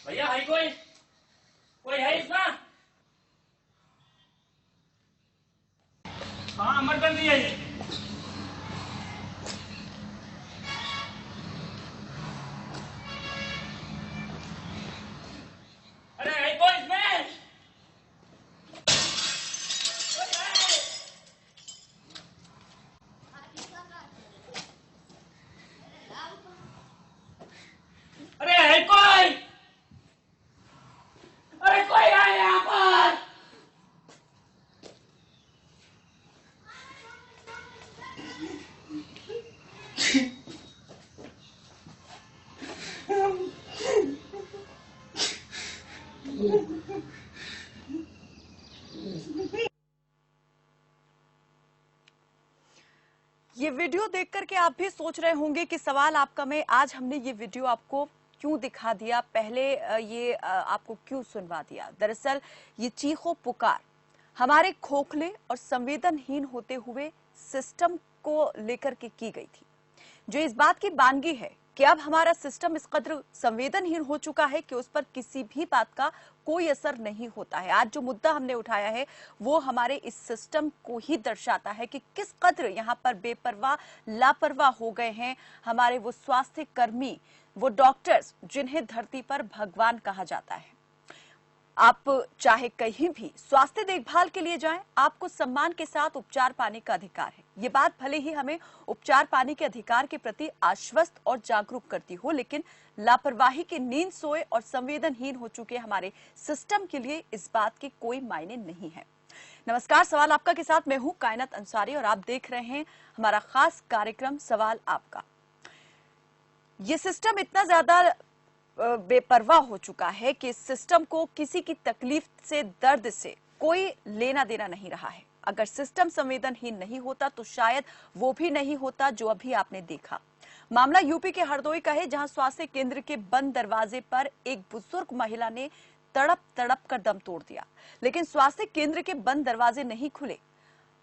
भैया है कोई है इसमें? हाँ इमरजेंसी है ये। अरे है कोई इसमें? कोई है? अरे है कोई? अरे कोई है यहाँ पर? ये वीडियो देख करके आप भी सोच रहे होंगे कि सवाल आपका में आज हमने ये वीडियो आपको क्यों दिखा दिया, पहले आपको क्यों सुनवा दिया। दरअसल ये चीखो पुकार हमारे खोखले और संवेदनहीन होते हुए सिस्टम को लेकर के की गई थी, जो इस बात की बानगी है कि अब हमारा सिस्टम इस कदर संवेदनहीन हो चुका है कि उस पर किसी भी बात का कोई असर नहीं होता है। आज जो मुद्दा हमने उठाया है वो हमारे इस सिस्टम को ही दर्शाता है कि किस कदर यहाँ पर बेपरवाह लापरवाह हो गए हैं हमारे वो स्वास्थ्य कर्मी, वो डॉक्टर्स जिन्हें धरती पर भगवान कहा जाता है। आप चाहे कहीं भी स्वास्थ्य देखभाल के लिए जाएं, आपको सम्मान के साथ उपचार पाने का अधिकार है। ये बात भले ही हमें उपचार पाने के अधिकार के प्रति आश्वस्त और जागरूक करती हो, लेकिन लापरवाही की नींद सोए और संवेदनहीन हो चुके हमारे सिस्टम के लिए इस बात के कोई मायने नहीं है। नमस्कार, सवाल आपका के साथ मैं हूं कायनात अंसारी और आप देख रहे हैं हमारा खास कार्यक्रम सवाल आपका। ये सिस्टम इतना ज्यादा बेपरवाह हो चुका है कि इस सिस्टम को किसी की तकलीफ से, दर्द से कोई लेना देना नहीं रहा है। अगर सिस्टम संवेदनहीन नहीं होता तो शायद वो भी नहीं होता जो अभी आपने देखा। मामला यूपी के हरदोई का है, जहां स्वास्थ्य केंद्र के बंद दरवाजे पर एक बुजुर्ग महिला ने तड़प तड़प कर दम तोड़ दिया, लेकिन स्वास्थ्य केंद्र के बंद दरवाजे नहीं खुले।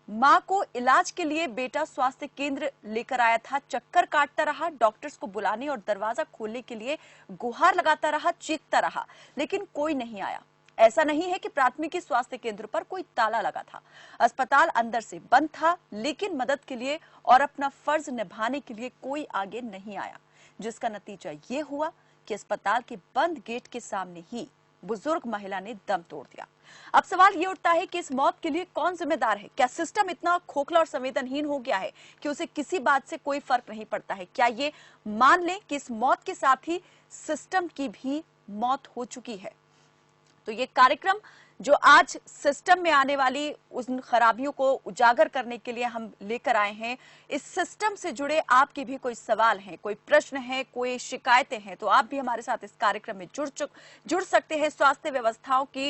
मां को इलाज के लिए बेटा स्वास्थ्य केंद्र लेकर आया था, चक्कर काटता रहा, डॉक्टर्स को बुलाने और दरवाजा खोलने के लिए गुहार लगाता रहा, चीखता रहा, लेकिन कोई नहीं आया। ऐसा नहीं है कि प्राथमिकी स्वास्थ्य केंद्र पर कोई ताला लगा था, अस्पताल अंदर से बंद था, लेकिन मदद के लिए और अपना फर्ज निभाने के लिए कोई आगे नहीं आया, जिसका नतीजा ये हुआ कि अस्पताल के बंद गेट के सामने ही बुजुर्ग महिला ने दम तोड़ दिया। अब सवाल ये उठता है कि इस मौत के लिए कौन जिम्मेदार है? क्या सिस्टम इतना खोखला और संवेदनहीन हो गया है कि उसे किसी बात से कोई फर्क नहीं पड़ता है? क्या ये मान लें कि इस मौत के साथ ही सिस्टम की भी मौत हो चुकी है? तो ये कार्यक्रम जो आज सिस्टम में आने वाली उन खराबियों को उजागर करने के लिए हम लेकर आए हैं, इस सिस्टम से जुड़े आपके भी कोई सवाल हैं, कोई प्रश्न हैं, कोई शिकायतें हैं, तो आप भी हमारे साथ इस कार्यक्रम में जुड़ सकते हैं। स्वास्थ्य व्यवस्थाओं की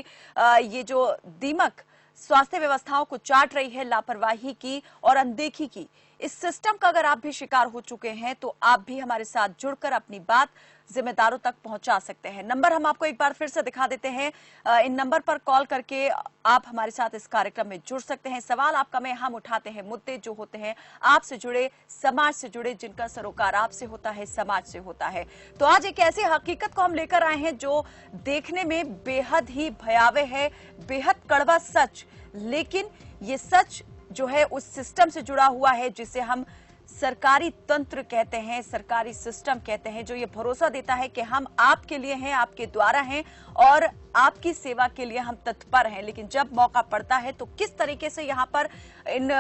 ये जो दीमक स्वास्थ्य व्यवस्थाओं को चाट रही है, लापरवाही की और अनदेखी की, इस सिस्टम का अगर आप भी शिकार हो चुके हैं तो आप भी हमारे साथ जुड़कर अपनी बात जिम्मेदारों तक पहुंचा सकते हैं। नंबर हम आपको एक बार फिर से दिखा देते हैं। इन नंबर पर कॉल करके आप हमारे साथ इस कार्यक्रम में जुड़ सकते हैं। सवाल आपका में हम उठाते हैं मुद्दे जो होते हैं आपसे जुड़े, समाज से जुड़े, जिनका सरोकार आपसे होता है, समाज से होता है। तो आज एक ऐसी हकीकत को हम लेकर आए हैं जो देखने में बेहद ही भयावह है, बेहद कड़वा सच, लेकिन ये सच जो है उस सिस्टम से जुड़ा हुआ है जिसे हम सरकारी तंत्र कहते हैं, सरकारी सिस्टम कहते हैं, जो ये भरोसा देता है कि हम आपके लिए हैं, आपके द्वारा हैं और आपकी सेवा के लिए हम तत्पर हैं। लेकिन जब मौका पड़ता है तो किस तरीके से यहाँ पर इन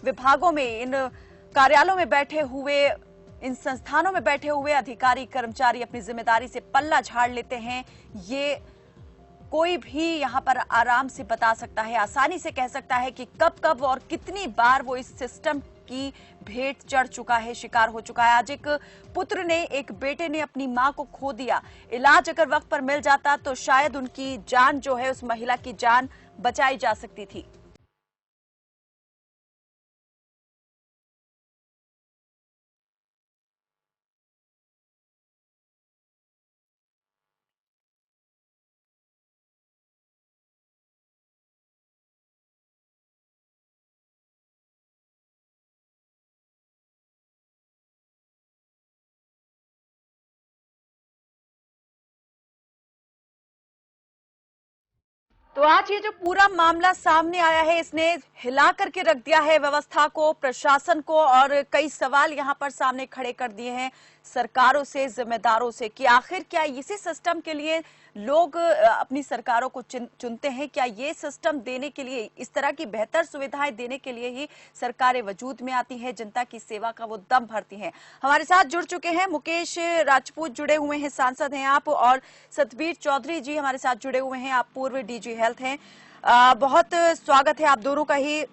विभागों में, इन कार्यालयों में बैठे हुए, इन संस्थानों में बैठे हुए अधिकारी कर्मचारी अपनी जिम्मेदारी से पल्ला झाड़ लेते हैं, ये कोई भी यहाँ पर आराम से बता सकता है, आसानी से कह सकता है कि कब कब और कितनी बार वो इस सिस्टम की भेंट चढ़ चुका है, शिकार हो चुका है। आज एक पुत्र ने, एक बेटे ने अपनी मां को खो दिया। इलाज अगर वक्त पर मिल जाता तो शायद उनकी जान जो है, उस महिला की जान बचाई जा सकती थी। तो आज ये जो पूरा मामला सामने आया है, इसने हिला करके रख दिया है व्यवस्था को, प्रशासन को, और कई सवाल यहां पर सामने खड़े कर दिए हैं सरकारों से, जिम्मेदारों से, कि आखिर क्या इसी सिस्टम के लिए लोग अपनी सरकारों को चुनते हैं? क्या ये सिस्टम देने के लिए, इस तरह की बेहतर सुविधाएं देने के लिए ही सरकारें वजूद में आती हैं, जनता की सेवा का वो दम भरती हैं? हमारे साथ जुड़ चुके हैं मुकेश राजपूत, जुड़े हुए हैं, सांसद हैं आप, और सतबीर चौधरी जी हमारे साथ जुड़े हुए हैं, आप पूर्व डीजी हेल्थ हैं। बहुत स्वागत है आप दोनों का ही।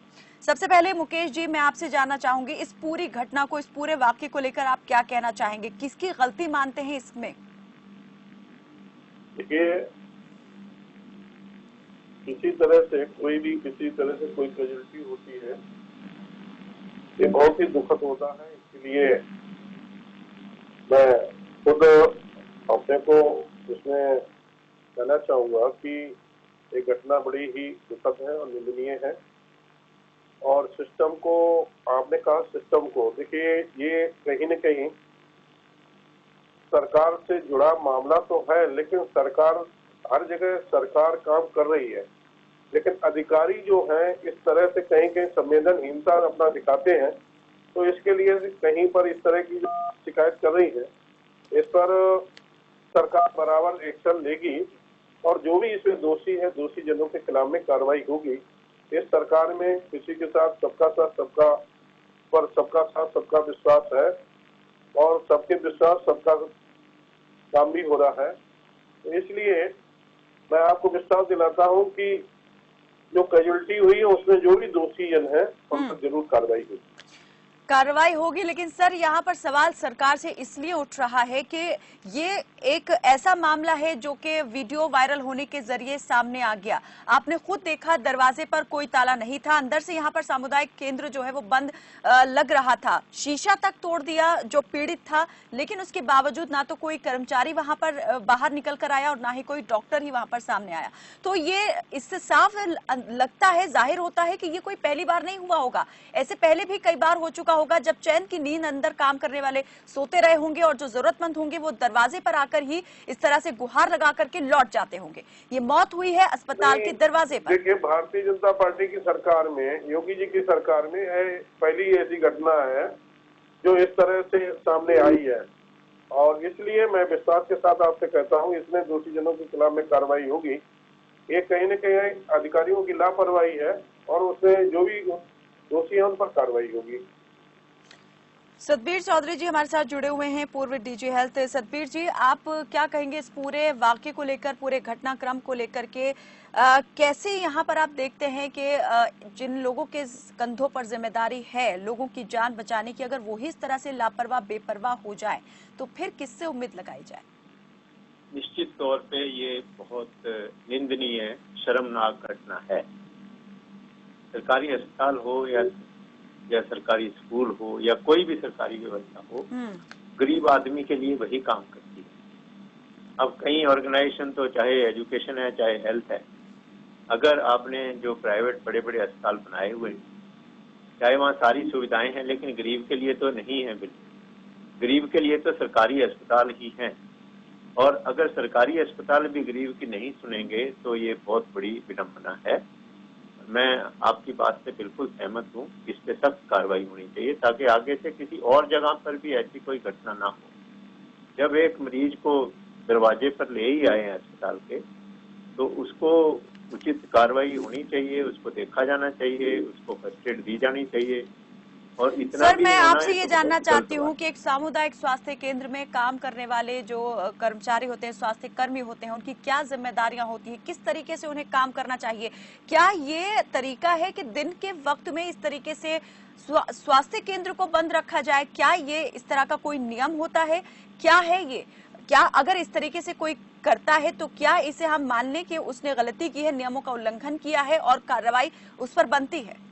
सबसे पहले मुकेश जी, मैं आपसे जानना चाहूंगी, इस पूरी घटना को, इस पूरे वाक्य को लेकर आप क्या कहना चाहेंगे? किसकी गलती मानते हैं इसमें? देखिए, किसी तरह से कोई कैजुअलिटी होती है, ये बहुत ही दुखद होता है। इसलिए मैं खुद अपने को इसमें कहना चाहूंगा कि ये घटना बड़ी ही दुखद है और निंदनीय है। और सिस्टम को, आपने कहा सिस्टम को, देखिए ये कहीं न कहीं सरकार से जुड़ा मामला तो है, लेकिन सरकार, हर जगह सरकार काम कर रही है, लेकिन अधिकारी जो हैं इस तरह से कहीं कहीं संवेदनहीनता अपना दिखाते हैं। तो इसके लिए कहीं पर इस तरह की जो शिकायत कर रही है, इस पर सरकार बराबर एक्शन लेगी, और जो भी इसमें दोषी है, दोषी जनों के खिलाफ में कार्रवाई होगी। इस सरकार में किसी के साथ सबका साथ सबका विश्वास है, और सबके विश्वास सबका काम भी हो रहा है। इसलिए मैं आपको विश्वास दिलाता हूं कि जो कैजुअलिटी हुई है उसमें जो भी दोषी जन है उन पर जरूर कार्रवाई होगी। लेकिन सर, यहाँ पर सवाल सरकार से इसलिए उठ रहा है कि ये एक ऐसा मामला है जो कि वीडियो वायरल होने के जरिए सामने आ गया। आपने खुद देखा, दरवाजे पर कोई ताला नहीं था, अंदर से यहाँ पर सामुदायिक केंद्र जो है वो बंद लग रहा था, शीशा तक तोड़ दिया जो पीड़ित था, लेकिन उसके बावजूद ना तो कोई कर्मचारी वहां पर बाहर निकल कर आया और ना ही कोई डॉक्टर ही वहां पर सामने आया। तो ये इससे साफ लगता है, जाहिर होता है कि ये कोई पहली बार नहीं हुआ होगा। ऐसे पहले भी कई बार हो चुका होगा, जब चैन की नींद अंदर काम करने वाले सोते रहे होंगे और जो जरूरतमंद होंगे वो दरवाजे पर आकर ही इस तरह से गुहार लगा करके लौट जाते होंगे। ये मौत हुई है अस्पताल के दरवाजे पर। देखिए, भारतीय जनता पार्टी की सरकार में, योगी जी की सरकार में पहली ऐसी घटना है जो इस तरह से सामने आई है, और इसलिए मैं विश्वास के साथ आपसे कहता हूँ इसमें दोषी जनों के खिलाफ में कार्रवाई होगी। ये कहीं न कहीं अधिकारियों की लापरवाही है, और उसमें जो भी दोषी है उन पर कार्रवाई होगी। सतबीर चौधरी जी हमारे साथ जुड़े हुए हैं, पूर्व डीजी हेल्थ। सतबीर जी, आप क्या कहेंगे इस पूरे वाक्य को लेकर, पूरे घटनाक्रम को लेकर के? कैसे यहाँ पर आप देखते हैं कि जिन लोगों के कंधों पर जिम्मेदारी है लोगों की जान बचाने की, अगर वो ही इस तरह से लापरवाह, बेपरवाह हो जाए तो फिर किससे उम्मीद लगाई जाए? निश्चित तौर पे ये बहुत निंदनीय, शर्मनाक घटना है। सरकारी अस्पताल हो या सरकारी स्कूल हो या कोई भी सरकारी व्यवस्था हो, गरीब आदमी के लिए वही काम करती है। अब कई ऑर्गेनाइजेशन तो, चाहे एजुकेशन है चाहे हेल्थ है, अगर आपने जो प्राइवेट बड़े बड़े अस्पताल बनाए हुए हैं, चाहे वहाँ सारी सुविधाएं हैं, लेकिन गरीब के लिए तो नहीं है। बिल्कुल गरीब के लिए तो सरकारी अस्पताल ही हैं, और अगर सरकारी अस्पताल भी गरीब की नहीं सुनेंगे तो ये बहुत बड़ी विडंबना है। मैं आपकी बात से बिल्कुल सहमत हूँ, इस पे सख्त कार्रवाई होनी चाहिए ताकि आगे से किसी और जगह पर भी ऐसी कोई घटना ना हो। जब एक मरीज को दरवाजे पर ले ही आए हैं अस्पताल के, तो उसको उचित कार्रवाई होनी चाहिए, उसको देखा जाना चाहिए, उसको फर्स्ट एड दी जानी चाहिए। और इतना सर, मैं आपसे ये जानना चाहती हूँ कि एक सामुदायिक स्वास्थ्य केंद्र में काम करने वाले जो कर्मचारी होते हैं, स्वास्थ्य कर्मी होते हैं, उनकी क्या जिम्मेदारियां होती हैं, किस तरीके से उन्हें काम करना चाहिए? क्या ये तरीका है कि दिन के वक्त में इस तरीके से स्वास्थ्य केंद्र को बंद रखा जाए? क्या ये इस तरह का कोई नियम होता है? क्या है ये? क्या अगर इस तरीके से कोई करता है तो क्या इसे हम मान लें कि उसने गलती की है, नियमों का उल्लंघन किया है और कार्रवाई उस पर बनती है?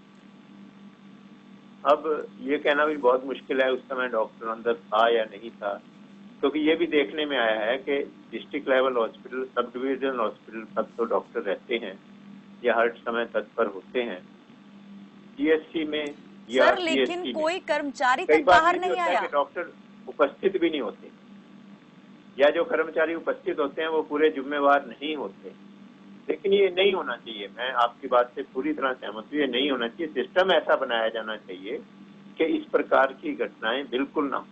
अब ये कहना भी बहुत मुश्किल है उस समय डॉक्टर अंदर था या नहीं था, क्योंकि ये भी देखने में आया है कि district level hospital, sub divisional hospital तक तो डॉक्टर रहते हैं या हर समय तत्पर होते हैं। जीएससी में या सर, लेकिन कोई कर्मचारी तक बाहर नहीं आया, डॉक्टर उपस्थित भी नहीं होते, या जो कर्मचारी उपस्थित होते हैं वो पूरे जिम्मेवार नहीं होते। लेकिन ये नहीं होना चाहिए। मैं आपकी बात से पूरी तरह सहमत हूँ, ये नहीं होना चाहिए। सिस्टम ऐसा बनाया जाना चाहिए कि इस प्रकार की घटनाएं बिल्कुल ना हो।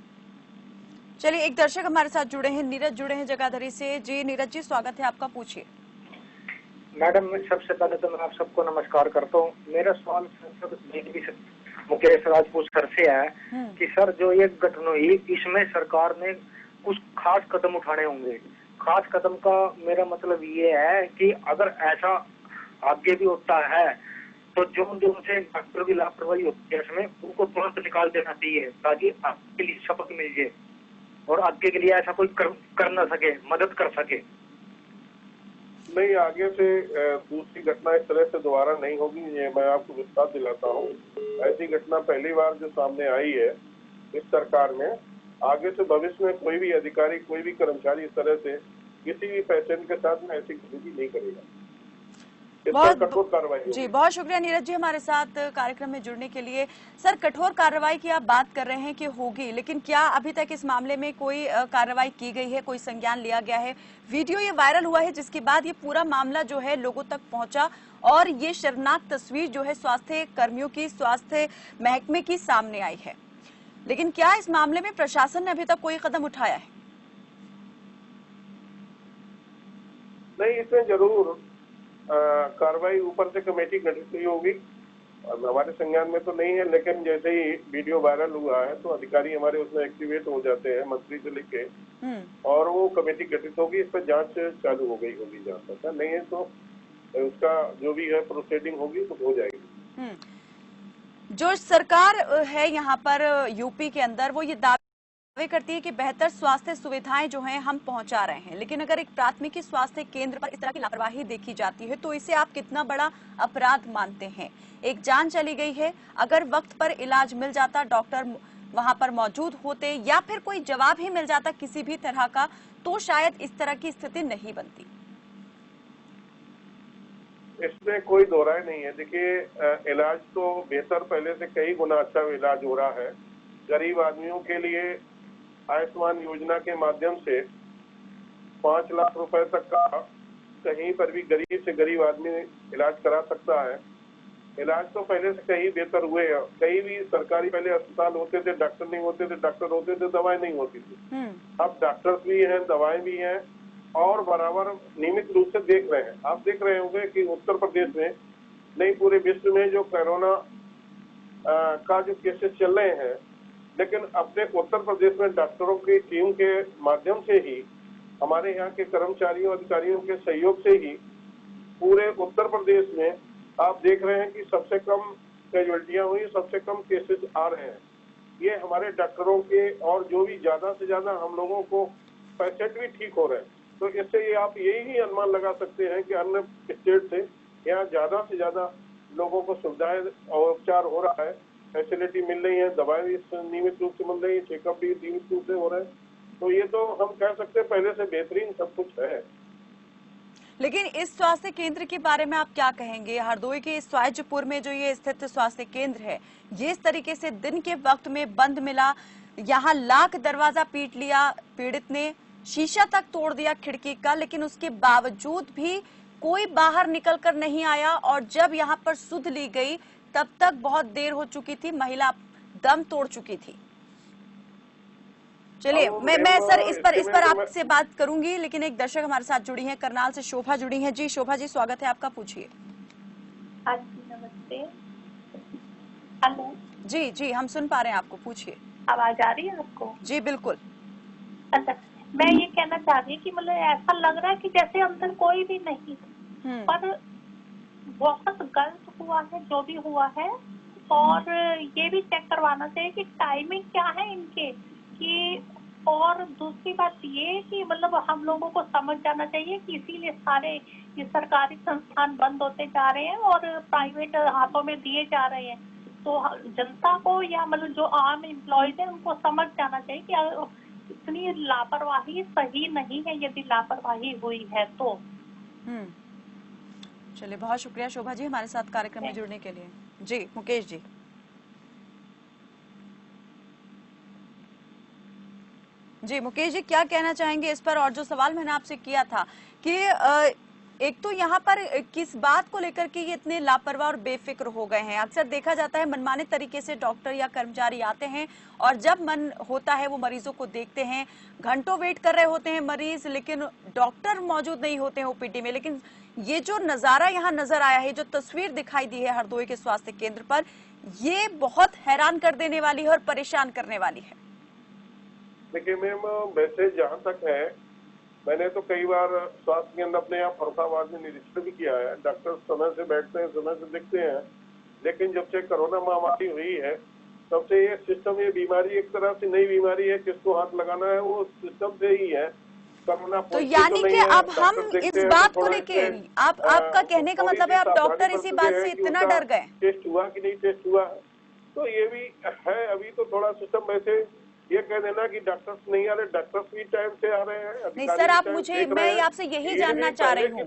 चलिए, एक दर्शक हमारे साथ जुड़े हैं, नीरज जुड़े हैं जगाधरी से। जी नीरज जी, स्वागत है आपका, पूछिए। मैडम, सबसे पहले तो मैं आप सबको नमस्कार करता हूँ। मेरा सवाल सांसद मुकेश राजपूत सर से है कि सर, जो ये घटना हुई इसमें सरकार ने कुछ खास कदम उठाने होंगे। खास कदम का मेरा मतलब ये है कि अगर ऐसा आगे भी होता है तो जो उनसे डॉक्टर की लापरवाही होती है इसमें, उनको तुरंत निकाल देना चाहिए ताकि आपके लिए शपथ मिल जाए और आगे के लिए ऐसा कोई कर ना सके, मदद कर सके। नहीं, आगे से दूसरी घटना इस तरह से दोबारा नहीं होगी, ये मैं आपको विश्वास दिलाता हूँ। ऐसी घटना पहली बार जो सामने आई है इस सरकार में, आगे से भविष्य में कोई भी अधिकारी, कोई भी कर्मचारी इस तरह से किसी भी पेशेंट के साथ में ऐसी गलती नहीं करेगा। इस पर कठोर कार्रवाई जी, होगी। बहुत शुक्रिया नीरज जी हमारे साथ कार्यक्रम में जुड़ने के लिए। सर, कठोर कार्रवाई की आप बात कर रहे हैं कि होगी, लेकिन क्या अभी तक इस मामले में कोई कार्रवाई की गई है, कोई संज्ञान लिया गया है? वीडियो ये वायरल हुआ है जिसके बाद ये पूरा मामला जो है लोगों तक पहुंचा और ये शर्मनाक तस्वीर जो है स्वास्थ्य कर्मियों की, स्वास्थ्य महकमे की सामने आई है। लेकिन क्या इस मामले में प्रशासन ने अभी तक कोई कदम उठाया है? नहीं, इसमें जरूर कार्रवाई ऊपर से कमेटी गठित हुई होगी। हमारे संज्ञान में तो नहीं है, लेकिन जैसे ही वीडियो वायरल हुआ है तो अधिकारी हमारे उसमें एक्टिवेट हो जाते हैं, मंत्री से लेके, और वो कमेटी गठित होगी। इस पर जांच चालू हो गई होगी। जहाँ तक नहीं है तो उसका जो भी है प्रोसीडिंग होगी तो हो जाएगी। जो सरकार है यहाँ पर यूपी के अंदर, वो ये दावे करती है कि बेहतर स्वास्थ्य सुविधाएं जो हैं हम पहुंचा रहे हैं, लेकिन अगर एक प्राथमिकी स्वास्थ्य केंद्र पर इस तरह की लापरवाही देखी जाती है तो इसे आप कितना बड़ा अपराध मानते हैं? एक जान चली गई है, अगर वक्त पर इलाज मिल जाता, डॉक्टर वहां पर मौजूद होते या फिर कोई जवाब ही मिल जाता किसी भी तरह का, तो शायद इस तरह की स्थिति नहीं बनती। इसमें कोई दो राय नहीं है। देखिए, इलाज तो बेहतर, पहले से कई गुना अच्छा इलाज हो रहा है। गरीब आदमियों के लिए आयुष्मान योजना के माध्यम से 5 लाख रुपए तक का कहीं पर भी गरीब से गरीब आदमी इलाज करा सकता है। इलाज तो पहले से कहीं बेहतर हुए हैं। कई भी सरकारी पहले अस्पताल होते थे, डॉक्टर नहीं होते थे, डॉक्टर होते थे, दवाएं नहीं होती थी। अब डॉक्टर्स भी हैं, दवाएं भी हैं और बराबर नियमित रूप से देख रहे हैं। आप देख रहे होंगे कि उत्तर प्रदेश में, नहीं पूरे विश्व में, जो कोरोना का जो केसेस चल रहे हैं, लेकिन अपने उत्तर प्रदेश में डॉक्टरों की टीम के माध्यम से ही, हमारे यहाँ के कर्मचारियों अधिकारियों के सहयोग से ही पूरे उत्तर प्रदेश में आप देख रहे हैं कि सबसे कम कैजुअल्टियां हुई, सबसे कम केसेस आ रहे हैं। ये हमारे डॉक्टरों के, और जो भी ज्यादा से ज्यादा हम लोगों को पेशेंट भी ठीक हो रहे हैं। तो इससे ये आप यही अनुमान लगा सकते हैं कि अन्य स्टेट से यहाँ ज्यादा से ज्यादा लोगों को सुविधाएं और उपचार हो रहा है, फैसिलिटी मिल रही है, दवाएं भी नियमित रूप से मिल रही है, चेकअप भी नियमित रूप से हो रहे हैं। तो ये तो हम कह सकते हैं पहले से बेहतरीन सब कुछ है। लेकिन इस स्वास्थ्य केंद्र के बारे में आप क्या कहेंगे? हरदोई के स्वाइजपुर में जो ये स्थित स्वास्थ्य केंद्र है, ये इस तरीके से दिन के वक्त में बंद मिला, यहाँ लाख दरवाजा पीट लिया पीड़ित ने, शीशा तक तोड़ दिया खिड़की का, लेकिन उसके बावजूद भी कोई बाहर निकल कर नहीं आया। और जब यहाँ पर सुध ली गई तब तक बहुत देर हो चुकी थी, महिला दम तोड़ चुकी थी। चलिए, मैं सर इस पर आपसे बात करूंगी, लेकिन एक दर्शक हमारे साथ जुड़ी हैं, करनाल से शोभा जुड़ी हैं। जी शोभा जी, स्वागत है आपका, पूछिए। हाँ जी, नमस्ते। हेलो जी जी, हम सुन पा रहे हैं आपको, पूछिए। आवाज आ रही है आपको? जी बिल्कुल। अच्छा, मैं ये कहना चाह रही हूँ कि मतलब ऐसा लग रहा है कि जैसे अंदर कोई भी नहीं, पर बहुत गलत हुआ है जो भी हुआ है। और ये भी चेक करवाना चाहिए कि टाइमिंग क्या है इनके कि, और दूसरी बात ये कि मतलब हम लोगों को समझ जाना चाहिए कि इसीलिए सारे ये सरकारी संस्थान बंद होते जा रहे हैं और प्राइवेट हाथों में दिए जा रहे हैं। तो जनता को या मतलब जो आम एम्प्लॉयज है उनको समझ जाना चाहिए कि इतनी लापरवाही सही नहीं है, यदि लापरवाही हुई है तो। चलिए, बहुत शुक्रिया शोभा जी हमारे साथ कार्यक्रम में जुड़ने के लिए। जी मुकेश जी। जी मुकेश जी, क्या कहना चाहेंगे इस पर? और जो सवाल मैंने आपसे किया था कि एक तो यहाँ पर किस बात को लेकर के ये इतने लापरवाह और बेफिक्र हो गए हैं? अक्सर देखा जाता है मनमाने तरीके से डॉक्टर या कर्मचारी आते हैं और जब मन होता है वो मरीजों को देखते हैं, घंटों वेट कर रहे होते हैं मरीज, लेकिन डॉक्टर मौजूद नहीं होते हैं ओपीडी में। लेकिन ये जो नजारा यहाँ नजर आया है, जो तस्वीर दिखाई दी है हरदोई के स्वास्थ्य केंद्र पर, ये बहुत हैरान कर देने वाली है और परेशान करने वाली है। देखिए मैम, वैसे जहाँ तक है, मैंने तो कई बार स्वास्थ्य केंद्र अपने यहाँ फरुखाबाद में निरीक्षण भी किया है। डॉक्टर समय से बैठते हैं, समय से देखते हैं, लेकिन जब से कोरोना महामारी हुई है तब से ये सिस्टम, ये बीमारी एक तरह से नई बीमारी है, किसको हाथ लगाना है वो सिस्टम से ही है। कोरोना तो यानी कि अब हम इस बात को लेके, आपका कहने का मतलब है आप डॉक्टर इसी बात से इतना डर गए? टेस्ट हुआ कि नहीं टेस्ट हुआ, तो ये भी है। अभी तो थोड़ा सिस्टम वैसे ये कह देना कि डॉक्टर्स नहीं आ रहे, डॉक्टर्स भी टाइम से आ रहे हैं। नहीं सर, आप मुझे, मैं आपसे यही जानना चाह रही हूँ।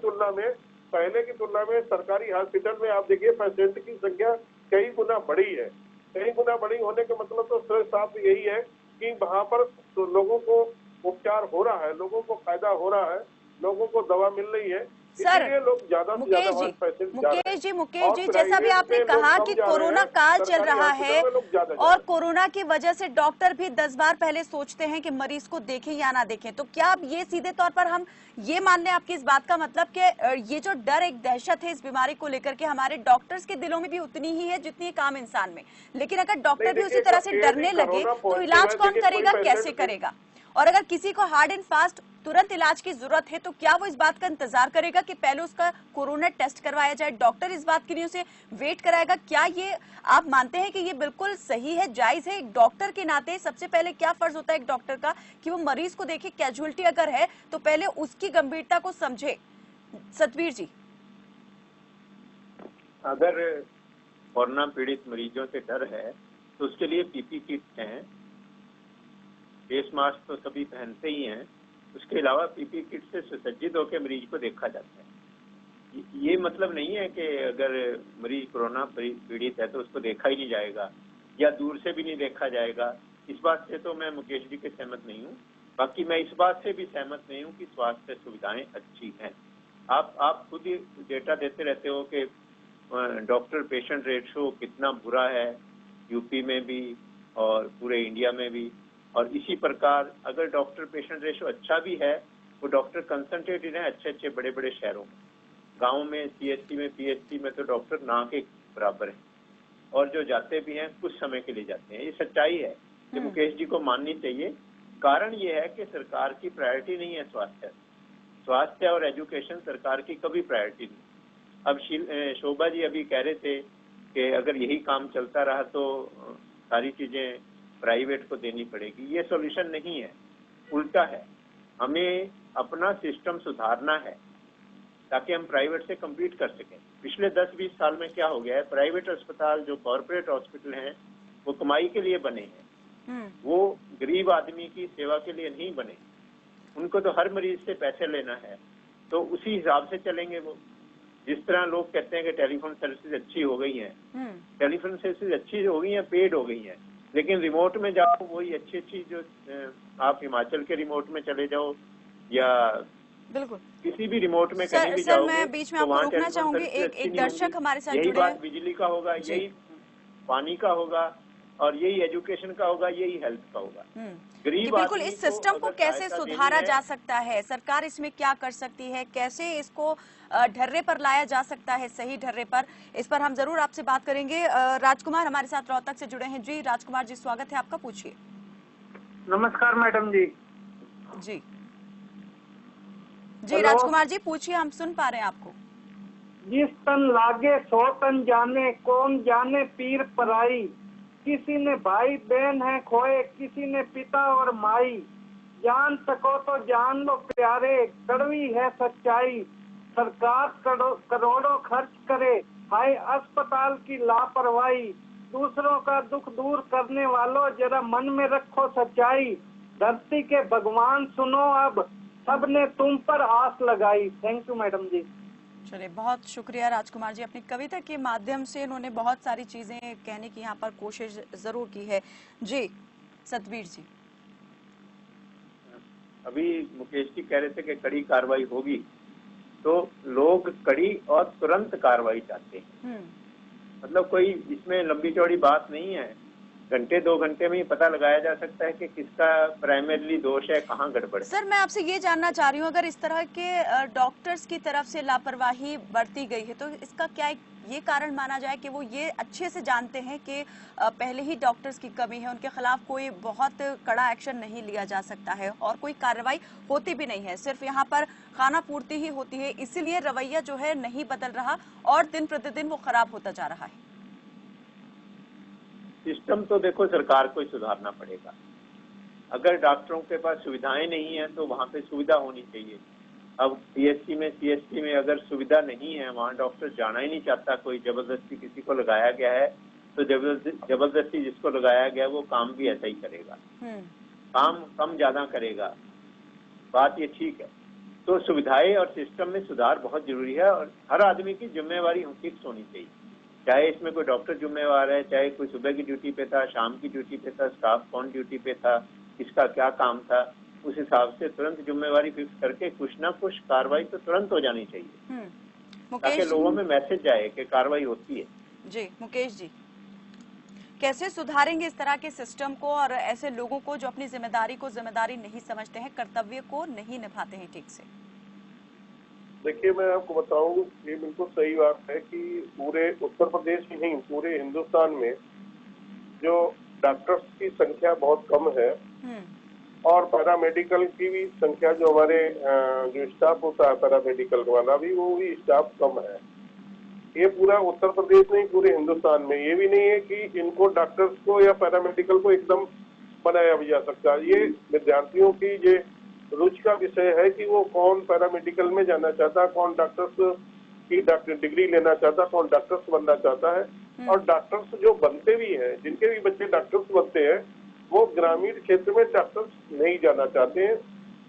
पहले की तुलना में सरकारी हॉस्पिटल में आप देखिए पेशेंट की संख्या कई गुना बढ़ी है। कई गुना बढ़ी होने का मतलब तो साफ यही है कि वहाँ पर तो लोगों को उपचार हो रहा है, लोगों को फायदा हो रहा है, लोगों को दवा मिल रही है। सर लोग ज्यादा से ज्यादा मुकेश जी, जैसा भी आपने कहा कि कोरोना काल चल रहा है और कोरोना की वजह से डॉक्टर भी 10 बार पहले सोचते हैं कि मरीज को देखें या ना देखें, तो क्या अब ये सीधे तौर पर हम ये मान लें आपकी इस बात का मतलब कि ये जो डर, एक दहशत है इस बीमारी को लेकर के हमारे डॉक्टर्स के दिलों में भी उतनी ही है जितनी एक आम इंसान में? लेकिन अगर डॉक्टर भी उसी तरह से डरने लगे तो इलाज कौन करेगा, कैसे करेगा? और अगर किसी को हार्ड एंड फास्ट तुरंत इलाज की जरूरत है तो क्या वो इस बात का इंतजार करेगा कि पहले उसका कोरोना टेस्ट करवाया जाए? डॉक्टर इस बात के लिए उसे वेट कराएगा? क्या ये आप मानते हैं कि ये बिल्कुल सही है, जायज है? एक डॉक्टर के नाते सबसे पहले क्या फर्ज होता है एक डॉक्टर का कि वो मरीज को देखे, कैजुअलिटी अगर है तो पहले उसकी गंभीरता को समझे। सतवीर जी, अगर कोरोना पीड़ित मरीजों से डर है तो उसके लिए पीपी किट हैं, फेस मास्क तो सभी पहनते ही हैं, उसके अलावा पीपी किट से सुसज्जित होकर मरीज को देखा जाता है। ये मतलब नहीं है कि अगर मरीज कोरोना पीड़ित है तो उसको देखा ही नहीं जाएगा या दूर से भी नहीं देखा जाएगा। इस बात से तो मैं मुकेश जी के सहमत नहीं हूँ। बाकी मैं इस बात से भी सहमत नहीं हूँ कि स्वास्थ्य सुविधाएं अच्छी हैं। आप खुद ही डेटा देते रहते हो कि डॉक्टर पेशेंट रेशियो कितना बुरा है यूपी में भी और पूरे इंडिया में भी। और इसी प्रकार अगर डॉक्टर पेशेंट रेशियो अच्छा भी है, वो डॉक्टर कंसंट्रेटेड है अच्छे अच्छे बड़े बड़े शहरों में। गाँव में सीएचसी में पीएचसी में तो डॉक्टर ना के बराबर है, और जो जाते भी हैं कुछ समय के लिए जाते हैं। ये सच्चाई है कि मुकेश जी को माननी चाहिए। कारण ये है कि सरकार की प्रायोरिटी नहीं है स्वास्थ्य और एजुकेशन सरकार की कभी प्रायोरिटी नहीं। अब शोभा जी अभी कह रहे थे कि अगर यही काम चलता रहा तो सारी चीजें प्राइवेट को देनी पड़ेगी। ये सॉल्यूशन नहीं है, उल्टा है। हमें अपना सिस्टम सुधारना है ताकि हम प्राइवेट से कम्पीट कर सकें। पिछले 10-20 साल में क्या हो गया है, प्राइवेट अस्पताल जो कॉर्पोरेट हॉस्पिटल हैं वो कमाई के लिए बने हैं, वो गरीब आदमी की सेवा के लिए नहीं बने। उनको तो हर मरीज से पैसे लेना है, तो उसी हिसाब से चलेंगे वो। जिस तरह लोग कहते हैं कि टेलीफोन सर्विसेज अच्छी हो गई हैं, टेलीफोन सर्विसेज अच्छी हो गई हैं, पेड हो गई हैं, लेकिन रिमोट में जाओ वही अच्छी जो आप हिमाचल के रिमोट में चले जाओ या बिल्कुल किसी भी रिमोट में कहीं भी जाओगे, मैं बीच में आपको रोकना चाहूंगी। एक दर्शक हमारे साथ जुड़े हैं। यही बात बिजली का होगा, यही पानी का होगा, और यही एजुकेशन का होगा, यही हेल्थ का होगा। गरीब बिल्कुल, इस सिस्टम को कैसे सुधारा जा सकता है? सरकार इसमें क्या कर सकती है? कैसे इसको ढर्रे पर लाया जा सकता है, सही ढर्रे पर? इस पर हम जरूर आपसे बात करेंगे। राजकुमार हमारे साथ रोहतक से जुड़े हैं। जी राजकुमार जी, स्वागत है आपका, पूछिए। नमस्कार मैडम जी। जी जी राजकुमार जी पूछिए, हम सुन पा रहे हैं आपको। जिस तन लागे 100 तन जाने, कौन जाने पीर पराई। किसी ने भाई बहन है खोए, किसी ने पिता और माई। जान सको तो जान लो प्यारे, कड़वी है सच्चाई। सरकार करोड़ों खर्च करे, हाय अस्पताल की लापरवाही। दूसरों का दुख दूर करने वालों जरा मन में रखो सच्चाई। धरती के भगवान सुनो अब, सबने तुम पर आस लगाई। थैंक यू मैडम जी। चलिए, बहुत शुक्रिया राजकुमार जी। अपनी कविता के माध्यम से इन्होंने बहुत सारी चीजें कहने की यहाँ पर कोशिश जरूर की है। जी सतवीर जी, अभी मुकेश जी कह रहे थे कि कड़ी कार्रवाई होगी, तो लोग कड़ी और तुरंत कार्रवाई चाहते हैं। मतलब कोई इसमें लंबी चौड़ी बात नहीं है, घंटे 2 घंटे में ही पता लगाया जा सकता है कि किसका प्राइमरीली दोष है, कहाँ गड़बड़ है। सर मैं आपसे ये जानना चाह रही हूँ, अगर इस तरह के डॉक्टर्स की तरफ से लापरवाही बरती गई है तो इसका क्या ये कारण माना जाए कि वो ये अच्छे से जानते हैं कि पहले ही डॉक्टर्स की कमी है, उनके खिलाफ कोई बहुत कड़ा एक्शन नहीं लिया जा सकता है और कोई कार्रवाई होती भी नहीं है, सिर्फ यहाँ पर खाना पूर्ति ही होती है, इसीलिए रवैया जो है नहीं बदल रहा और दिन प्रतिदिन वो खराब होता जा रहा है? सिस्टम तो देखो सरकार को ही सुधारना पड़ेगा। अगर डॉक्टरों के पास सुविधाएं नहीं है तो वहाँ पे सुविधा होनी चाहिए। अब पीएचसी में, सीएचसी में अगर सुविधा नहीं है, वहाँ डॉक्टर जाना ही नहीं चाहता, कोई जबरदस्ती किसी को लगाया गया है तो जबरदस्ती जिसको लगाया गया वो काम भी ऐसा ही करेगा, काम कम ज्यादा करेगा, बात ये ठीक है। तो सुविधाएं और सिस्टम में सुधार बहुत जरूरी है और हर आदमी की जिम्मेवारी फिक्स होनी चाहिए, चाहे इसमें कोई डॉक्टर जिम्मेवार है, चाहे कोई सुबह की ड्यूटी पे था, शाम की ड्यूटी पे था, स्टाफ कौन ड्यूटी पे था, किसका क्या काम था, उस हिसाब से तुरंत जिम्मेवारी फिक्स करके कुछ ना कुछ कार्रवाई तो तुरंत हो जानी चाहिए ताकि लोगों में मैसेज जाए कि कार्रवाई होती है। जी मुकेश जी, कैसे सुधारेंगे इस तरह के सिस्टम को और ऐसे लोगों को जो अपनी जिम्मेदारी को जिम्मेदारी नहीं समझते हैं, कर्तव्य को नहीं निभाते हैं ठीक से? देखिए, मैं आपको बताऊं, ये बिल्कुल सही बात है कि पूरे उत्तर प्रदेश ही नहीं, पूरे हिंदुस्तान में जो डॉक्टर्स की संख्या बहुत कम है और पैरामेडिकल की भी संख्या, जो हमारे जो स्टाफ होता है पैरामेडिकल वाला भी, वो भी स्टाफ कम है। ये पूरा उत्तर प्रदेश नहीं, पूरे हिंदुस्तान में। ये भी नहीं है कि इनको डॉक्टर्स को या पैरामेडिकल को एकदम बनाया भी जा सकता। ये विद्यार्थियों की ये रुचि का विषय है कि वो कौन पैरामेडिकल में जाना चाहता है, कौन डॉक्टर्स की डॉक्टर डिग्री लेना चाहता है, कौन डॉक्टर्स बनना चाहता है। और डॉक्टर्स जो बनते भी हैं, जिनके भी बच्चे डॉक्टर्स बनते हैं, वो ग्रामीण क्षेत्र में डॉक्टर्स नहीं जाना चाहते हैं।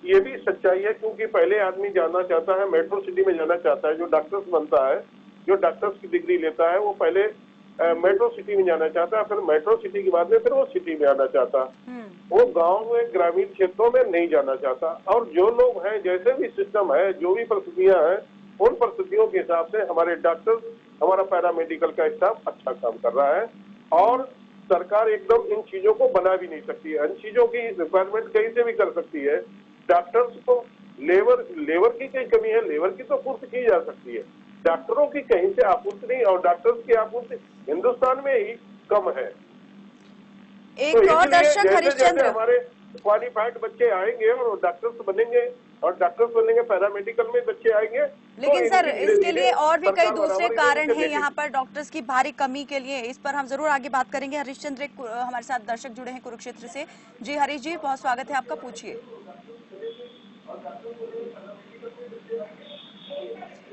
ये भी सच्चाई है, क्योंकि पहले आदमी जाना चाहता है, मेट्रो सिटी में जाना चाहता है। जो डॉक्टर्स बनता है, जो डॉक्टर्स की डिग्री लेता है, वो पहले मेट्रो सिटी में जाना चाहता है, फिर मेट्रो सिटी के बाद में फिर वो सिटी में आना चाहता है। वो गांव में, ग्रामीण क्षेत्रों में नहीं जाना चाहता। और जो लोग हैं, जैसे भी सिस्टम है, जो भी परिस्थितियां हैं, उन परिस्थितियों के हिसाब से हमारे डॉक्टर, हमारा पैरामेडिकल का स्टाफ अच्छा काम कर रहा है। और सरकार एकदम इन चीजों को बना भी नहीं सकती है, इन चीजों की रिक्वायरमेंट कहीं से भी कर सकती है। डॉक्टर्स को लेबर की कहीं कमी है, लेबर की तो पूर्ति की जा सकती है, डॉक्टरों की कहीं से आपूर्ति नहीं, और डॉक्टर्स की आपूर्ति हिंदुस्तान में ही कम है। एक और दर्शक हरिश्चंद्र, हमारे क्वालिफाइड बच्चे आएंगे और डॉक्टर्स बनेंगे, और डॉक्टर्स बनेंगे, पैरामेडिकल में बच्चे आएंगे। लेकिन सर इसके लिए और भी कई दूसरे कारण हैं यहाँ पर डॉक्टर्स की भारी कमी के लिए। इस पर हम जरूर आगे बात करेंगे। हरिश्चंद्र एक हमारे साथ दर्शक जुड़े हैं कुरुक्षेत्र से। जी हरीश जी, बहुत स्वागत है आपका, पूछिए।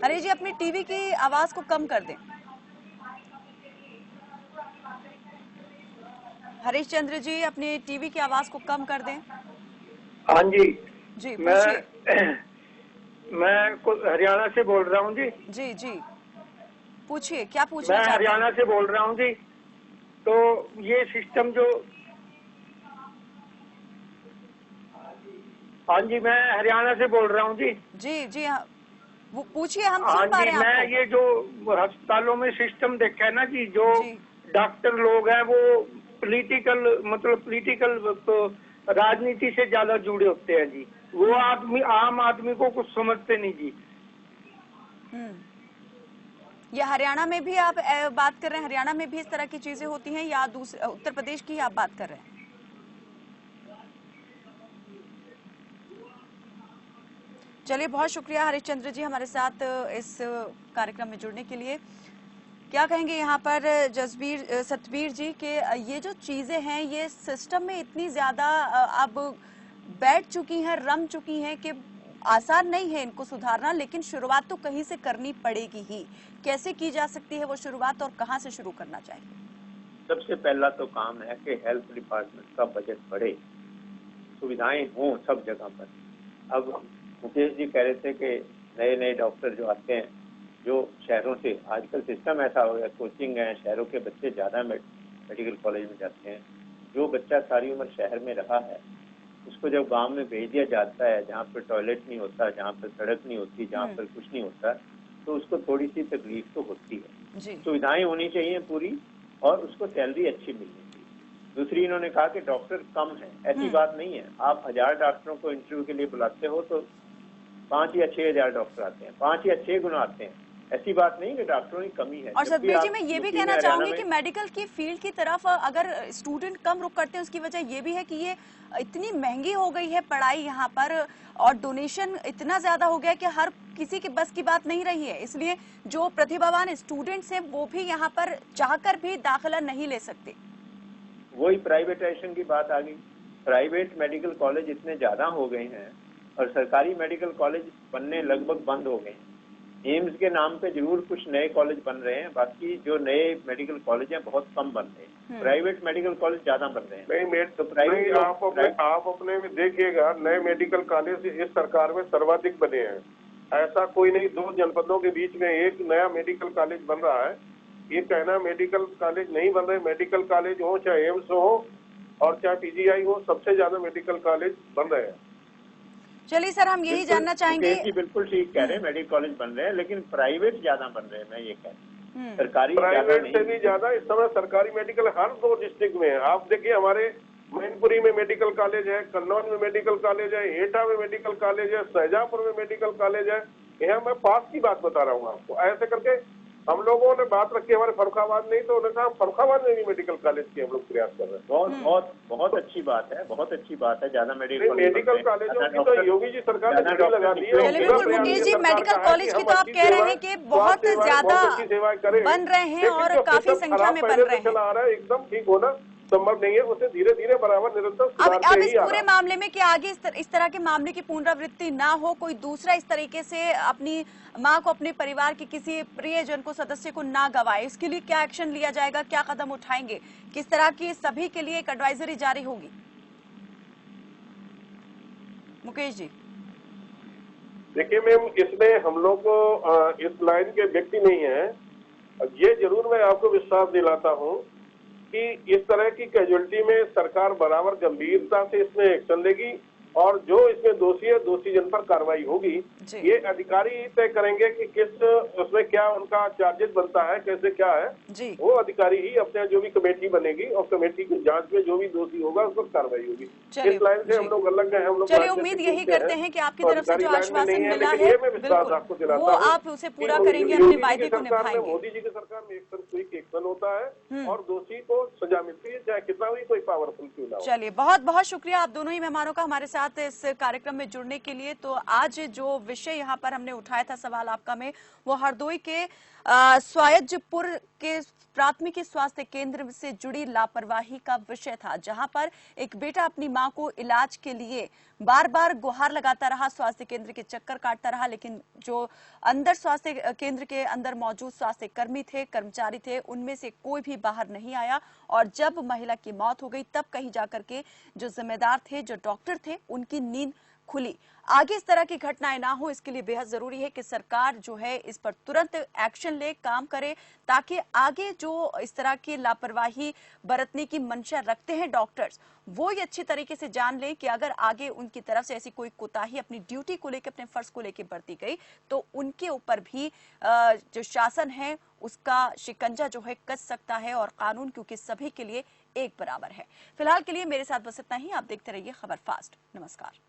हरीश जी, अपनी टीवी की आवाज को कम कर दें। हरिश्चंद्र जी, अपनी टीवी की आवाज को कम कर दें। हाँ जी जी मैं हरियाणा से बोल रहा हूँ जी। जी जी पूछिए, क्या पूछना मैं चाहते हैं? हरियाणा से बोल रहा हूँ जी। तो ये सिस्टम जो, हाँ जी मैं हरियाणा से बोल रहा हूँ जी। जी जी हाँ, वो पूछिए, हम हाँ सुन पा जी, रहे हैं मैं आपको। ये जो अस्पतालों में सिस्टम देखा है ना जी, जो जी। डॉक्टर लोग हैं वो पॉलिटिकल राजनीति से ज्यादा जुड़े होते हैं जी। वो आम आदमी को कुछ समझते नहीं जी। ये हरियाणा में भी आप बात कर रहे हैं? हरियाणा में भी इस तरह की चीजें होती हैं या दूसरे उत्तर प्रदेश की आप बात कर रहे हैं? चलिए, बहुत शुक्रिया हरिश्चंद्र जी हमारे साथ इस कार्यक्रम में जुड़ने के लिए। क्या कहेंगे यहाँ पर सतबीर जी के ये जो चीजें हैं, ये सिस्टम में इतनी ज्यादा अब बैठ चुकी हैं, रम चुकी हैं कि आसान नहीं है इनको सुधारना, लेकिन शुरुआत तो कहीं से करनी पड़ेगी ही। कैसे की जा सकती है वो शुरुआत और कहाँ से शुरू करना चाहिए? सबसे पहला तो काम है कि हेल्थ डिपार्टमेंट का बजट बढ़े, सुविधाएं हों सब जगह पर। अब मुकेश जी कह रहे थे कि नए नए डॉक्टर जो आते हैं, जो शहरों से, आजकल सिस्टम ऐसा हो गया, कोचिंग है, शहरों के बच्चे ज्यादा मेडिकल कॉलेज में जाते हैं। जो बच्चा सारी उम्र शहर में रहा है उसको जब गांव में भेज दिया जाता है जहाँ पर टॉयलेट नहीं होता, जहाँ पर सड़क नहीं होती, जहाँ पर कुछ नहीं होता, तो उसको थोड़ी सी तकलीफ तो होती है। सुविधाएं होनी चाहिए पूरी और उसको सैलरी अच्छी मिलनी चाहिए। दूसरी, इन्होंने कहा कि डॉक्टर कम है, ऐसी बात नहीं है। आप 1000 डॉक्टरों को इंटरव्यू के लिए बुलाते हो तो 5 या 6000 डॉक्टर आते हैं, 5 या 6 गुना आते हैं। ऐसी बात नहीं कि डॉक्टरों की कमी है। और सतबीर जी, मैं ये भी कहना चाहूंगी कि मेडिकल की फील्ड की तरफ अगर स्टूडेंट कम रुख करते हैं, उसकी वजह ये भी है कि ये इतनी महंगी हो गई है पढ़ाई यहाँ पर, और डोनेशन इतना ज्यादा हो गया है कि हर किसी की बस की बात नहीं रही है। इसलिए जो प्रतिभावान स्टूडेंट्स हैं वो भी यहाँ पर चाहकर भी दाखिला नहीं ले सकते। वही प्राइवेटाइजेशन की बात आ गई। प्राइवेट मेडिकल कॉलेज इतने ज्यादा हो गए हैं और सरकारी मेडिकल कॉलेज बनने लगभग बंद हो गए हैं। एम्स के नाम पे जरूर कुछ नए कॉलेज बन रहे हैं, बाकी जो नए मेडिकल कॉलेज हैं बहुत कम बन रहे हैं। प्राइवेट मेडिकल कॉलेज ज्यादा बन रहे हैं। नहीं, आप अपने में देखिएगा, नए मेडिकल कॉलेज इस सरकार में सर्वाधिक बने हैं। ऐसा कोई नहीं, 2 जनपदों के बीच में एक नया मेडिकल कॉलेज बन रहा है। ये कहना मेडिकल कॉलेज नहीं बन रहे, मेडिकल कॉलेज हो चाहे एम्स हो और चाहे पीजीआई हो, सबसे ज्यादा मेडिकल कॉलेज बन रहे हैं। चलिए सर, हम यही जानना चाहेंगे। जी बिल्कुल ठीक कह रहे हैं, मेडिकल कॉलेज बन रहे हैं, लेकिन प्राइवेट ज्यादा बन रहे हैं। मैं ये कह रहा हूँ सरकारी प्राइवेट से भी ज्यादा इस समय सरकारी मेडिकल हर 2 डिस्ट्रिक्ट में है। आप देखिए, हमारे मैनपुरी में मेडिकल कॉलेज है, कन्नौज में मेडिकल कॉलेज है, एटा में मेडिकल कॉलेज है, शाहजहांपुर में मेडिकल कॉलेज है। यहाँ मैं पास की बात बता रहा हूँ आपको। ऐसे करके हम लोगों ने बात रखी, हमारे फर्रुखाबाद नहीं तो उन्होंने कहा फर्रुखाबाद में भी मेडिकल कॉलेज की हम लोग प्रयास कर रहे हैं। बहुत अच्छी बात है, बहुत अच्छी बात है। ज्यादा मेडिकल कॉलेजों की तो योगी जी सरकार ने जगह लगा दी है। बिल्कुल मुकेश जी, मेडिकल कॉलेज की तो आप कह रहे हैं कि बहुत ज्यादा बन रहे हैं और काफी संख्या में बन रहे हैं। चला आ रहा है, एकदम ठीक होना संभव नहीं है, उसे धीरे धीरे बराबर निरंतर अब इस पूरे मामले में कि आगे इस तरह के मामले की पुनरावृत्ति ना हो, कोई दूसरा इस तरीके से अपनी मां को, अपने परिवार के किसी प्रियजन को, सदस्य को ना गवाए, इसके लिए क्या एक्शन लिया जाएगा, क्या कदम उठाएंगे, किस तरह की सभी के लिए एक एडवाइजरी जारी होगी? मुकेश जी देखिए मैम, इसमें हम लोग इस लाइन के व्यक्ति नहीं है। ये जरूर मैं आपको विश्वास दिलाता हूँ कि इस तरह की कैजुअलिटी में सरकार बराबर गंभीरता से इसमें एक्शन लेगी और जो इसमें दोषी है, दोषी जन पर कार्रवाई होगी। ये अधिकारी ही तय करेंगे कि किस उसमें क्या उनका चार्जेस बनता है, कैसे क्या है जी। वो अधिकारी ही अपने, जो भी कमेटी बनेगी और कमेटी की जांच में जो भी दोषी होगा उस पर कार्रवाई होगी। इस लाइन से हम लोग अलग हैं। हम लोग चलिए उम्मीद यही करते हैं कि आपकी तरफ से जो आश्वासन मिला है बिल्कुल वो आप उसे पूरा करेंगे, अपने वायदे को निभाएंगे। मोदी जी की सरकार में एक्शन होता है और दोषी को सजा मिलती है, चाहे कितना भी कोई पावरफुल क्यों ना हो। चलिए, बहुत बहुत शुक्रिया आप दोनों ही मेहमानों का हमारे साथ इस कार्यक्रम में जुड़ने के लिए। तो आज जो विषय यहाँ पर हमने उठाया था सवाल आपका में, वो हरदोई के स्वायजपुर के प्राथमिक स्वास्थ्य केंद्र से जुड़ी लापरवाही का विषय था, जहां पर एक बेटा अपनी मां को इलाज के लिए बार बार गुहार लगाता रहा, स्वास्थ्य केंद्र के चक्कर काटता रहा, लेकिन जो अंदर स्वास्थ्य केंद्र के अंदर मौजूद स्वास्थ्य कर्मी थे, कर्मचारी थे, उनमें से कोई भी बाहर नहीं आया। और जब महिला की मौत हो गई तब कहीं जाकर के जो जिम्मेदार थे, जो डॉक्टर थे, उनकी नींद खुली। आगे इस तरह की घटनाएं ना हो, इसके लिए बेहद जरूरी है कि सरकार जो है इस पर तुरंत एक्शन ले, काम करे, ताकि आगे जो इस तरह की लापरवाही बरतने की मंशा रखते हैं डॉक्टर्स, वो ये अच्छी तरीके से जान लें कि अगर आगे उनकी तरफ से ऐसी कोई कोताही अपनी ड्यूटी को लेकर, अपने फर्ज को लेकर बरती गई तो उनके ऊपर भी जो शासन है उसका शिकंजा जो है कस सकता है, और कानून क्योंकि सभी के लिए एक बराबर है। फिलहाल के लिए मेरे साथ बस इतना ही। आप देखते रहिए खबर फास्ट। नमस्कार।